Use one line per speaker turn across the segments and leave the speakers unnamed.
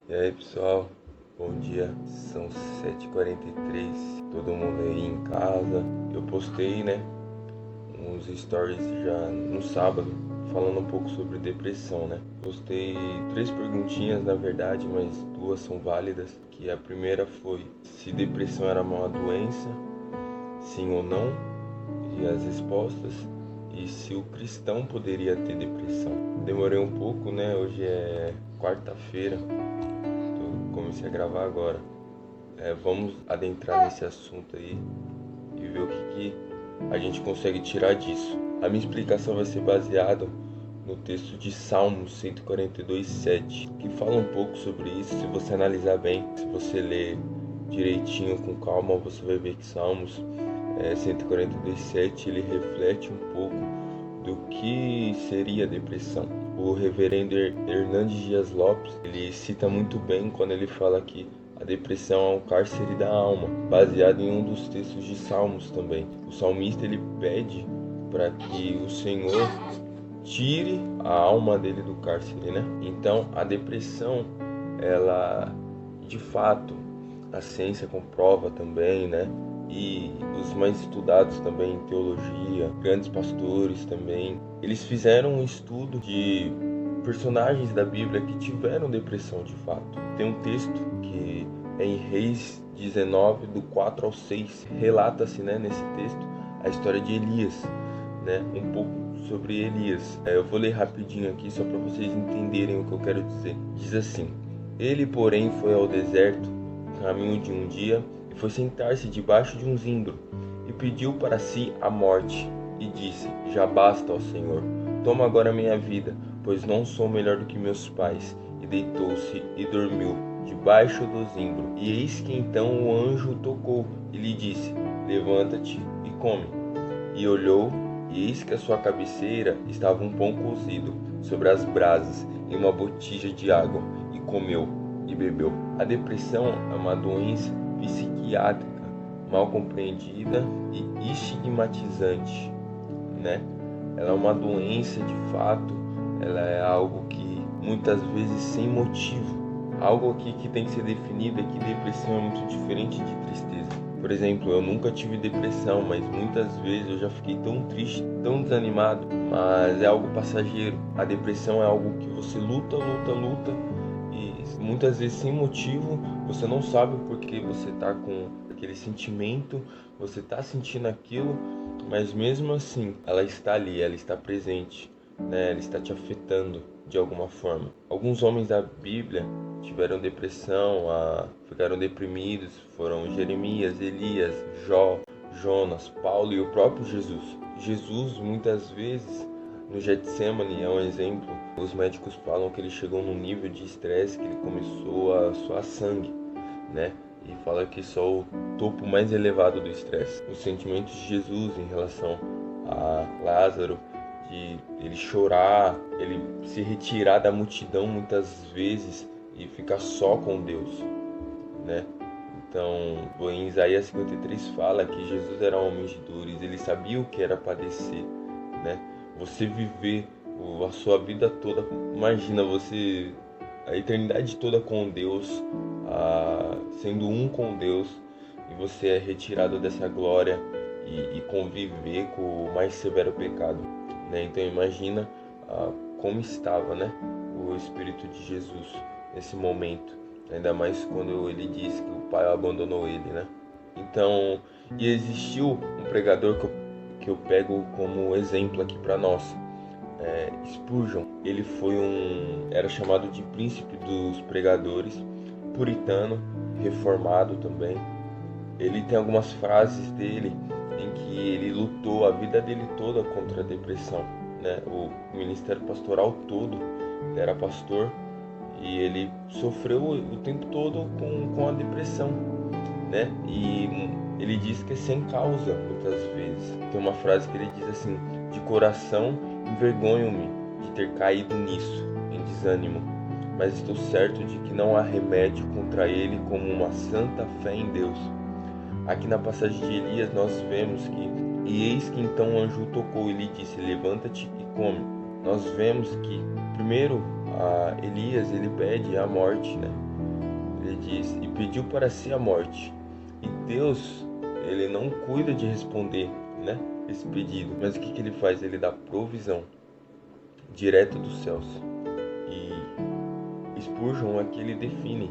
E aí pessoal, bom dia, são 7h43, todo mundo aí em casa. Eu postei, uns stories já no sábado, falando um pouco sobre depressão, Postei 3 perguntinhas na verdade, mas 2 são válidas, que a primeira foi se depressão era uma doença, sim ou não, e as respostas, e se o cristão poderia ter depressão. Demorei um pouco, hoje é quarta-feira, comecei a gravar agora. Vamos adentrar nesse assunto aí e ver o que a gente consegue tirar disso. A minha explicação vai ser baseada no texto de Salmos 142:7, que fala um pouco sobre isso. Se você analisar bem, se você ler direitinho, com calma, você vai ver que Salmos 142:7 ele reflete um pouco do que seria a depressão. O reverendo Hernandes Dias Lopes, ele cita muito bem quando ele fala que a depressão é um cárcere da alma, baseado em um dos textos de Salmos também. O salmista ele pede para que o Senhor tire a alma dele do cárcere, Então, a depressão, ela, de fato, a ciência comprova também, E os mais estudados também em teologia, grandes pastores também, eles fizeram um estudo de personagens da Bíblia que tiveram depressão de fato. Tem um texto que é em Reis 19, do 4 ao 6, relata-se, nesse texto, a história de Elias, um pouco sobre Elias. Eu vou ler rapidinho aqui só para vocês entenderem o que eu quero dizer. Diz assim: Ele, porém, foi ao deserto, caminho de um dia, e foi sentar-se debaixo de um zimbro, e pediu para si a morte, e disse: Já basta, ó Senhor, toma agora minha vida, pois não sou melhor do que meus pais. E deitou-se e dormiu debaixo do zimbro. E eis que então o anjo tocou e lhe disse: Levanta-te e come. E olhou, e eis que à sua cabeceira estava um pão cozido sobre as brasas e uma botija de água, e comeu e bebeu. A depressão é uma doença psiquiátrica mal compreendida e estigmatizante, Ela é uma doença de fato, ela é algo que muitas vezes sem motivo. Algo aqui que tem que ser definido é que depressão é muito diferente de tristeza. Por exemplo, eu nunca tive depressão, mas muitas vezes eu já fiquei tão triste, tão desanimado, mas é algo passageiro. A depressão é algo que você luta e muitas vezes sem motivo, você não sabe o porquê você tá com aquele sentimento, você tá sentindo aquilo, mas mesmo assim, ela está ali, ela está presente, Ela está te afetando de alguma forma. Alguns homens da Bíblia tiveram depressão, ficaram deprimidos, foram Jeremias, Elias, Jó, Jonas, Paulo e o próprio Jesus. Jesus, muitas vezes, no Getsemane é um exemplo. Os médicos falam que ele chegou num nível de estresse que ele começou a suar sangue, E fala que só o topo mais elevado do estresse. Os sentimentos de Jesus em relação a Lázaro, de ele chorar, ele se retirar da multidão muitas vezes e ficar só com Deus, Então, em Isaías 53 fala que Jesus era um homem de dores, ele sabia o que era padecer, Você viver a sua vida toda, imagina você a eternidade toda com Deus, sendo um com Deus, e você é retirado dessa glória e conviver com o mais severo pecado, Então imagina como estava, o Espírito de Jesus nesse momento, ainda mais quando ele disse que o Pai abandonou ele, Então, e existiu um pregador que eu pego como exemplo aqui para nós, Spurgeon. Ele era chamado de príncipe dos pregadores, puritano, reformado também. Ele tem algumas frases dele em que ele lutou a vida dele toda contra a depressão, O ministério pastoral todo, ele era pastor e ele sofreu o tempo todo com a depressão, E ele diz que é sem causa muitas vezes. Tem uma frase que ele diz assim: de coração envergonho-me de ter caído nisso, em desânimo, mas estou certo de que não há remédio contra ele como uma santa fé em Deus. Aqui na passagem de Elias nós vemos que, e eis que então o anjo tocou e lhe disse: Levanta-te e come. Nós vemos que primeiro Elias ele pede a morte, Ele diz, e pediu para si a morte. E Deus, ele não cuida de responder, né, esse pedido, mas o que ele faz? Ele dá provisão direto dos céus. E Spurgeon aqui ele define: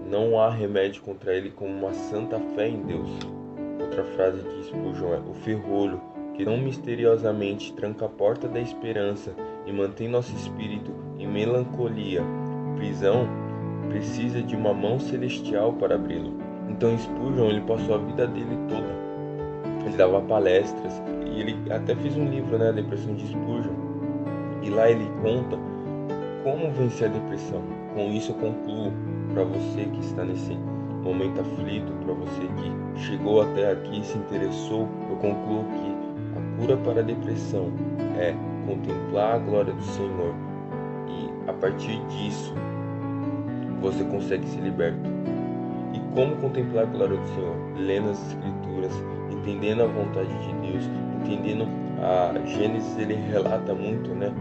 não há remédio contra ele como uma santa fé em Deus. Outra frase de Spurgeon é: o ferrolho que não misteriosamente tranca a porta da esperança e mantém nosso espírito em melancolia, prisão, precisa de uma mão celestial para abri-lo. Então Spurgeon ele passou a vida dele toda. Ele dava palestras e ele até fez um livro, né, a Depressão de Spurgeon. E lá ele conta como vencer a depressão. Com isso eu concluo, para você que está nesse momento aflito, para você que chegou até aqui e se interessou, eu concluo que a cura para a depressão é contemplar a glória do Senhor. E a partir disso, você consegue ser liberto. E como contemplar a glória do Senhor? Lendo as Escrituras, entendendo a vontade de Deus, entendendo a Gênesis, ele relata muito, né?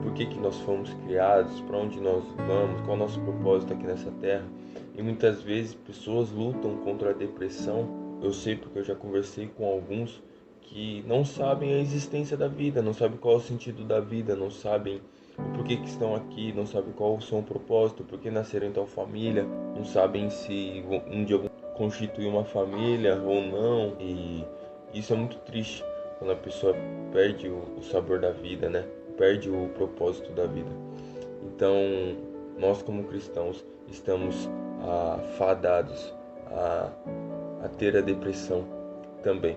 Por que nós fomos criados, para onde nós vamos, qual é o nosso propósito aqui nessa terra. E muitas vezes pessoas lutam contra a depressão. Eu sei porque eu já conversei com alguns que não sabem a existência da vida, não sabem qual é o sentido da vida, não sabem o porquê que estão aqui, não sabem qual é o seu propósito, por que nasceram em tal família, não sabem se um dia vão constituir uma família ou não. E isso é muito triste quando a pessoa perde o sabor da vida, né? Perde o propósito da vida. Então, nós como cristãos estamos fadados a ter a depressão também.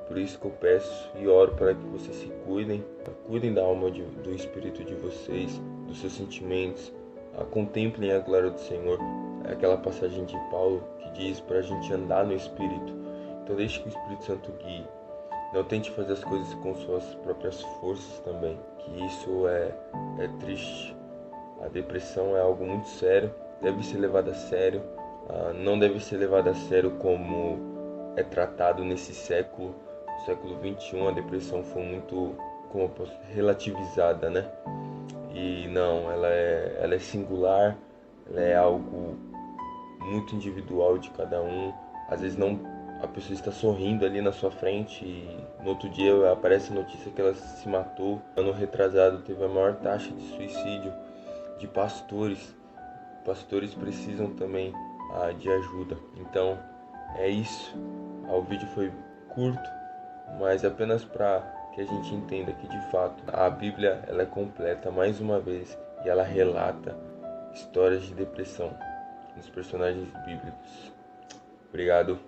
Por isso que eu peço e oro para que vocês se cuidem da alma, do espírito de vocês, dos seus sentimentos, contemplem a glória do Senhor. É aquela passagem de Paulo que diz para a gente andar no Espírito. Então deixe que o Espírito Santo guie. Não tente fazer as coisas com suas próprias forças também, que isso é triste. A depressão é algo muito sério, deve ser levado a sério. Não deve ser levado a sério como é tratado nesse século. No século XXI a depressão foi muito, como eu posso, relativizada, né? E não, ela é singular, ela é algo muito individual de cada um. Às vezes a pessoa está sorrindo ali na sua frente e no outro dia aparece a notícia que ela se matou. Ano retrasado teve a maior taxa de suicídio de pastores. Pastores precisam também de ajuda. Então é isso. O vídeo foi curto, mas apenas para que a gente entenda que de fato a Bíblia ela é completa mais uma vez e ela relata histórias de depressão nos personagens bíblicos. Obrigado.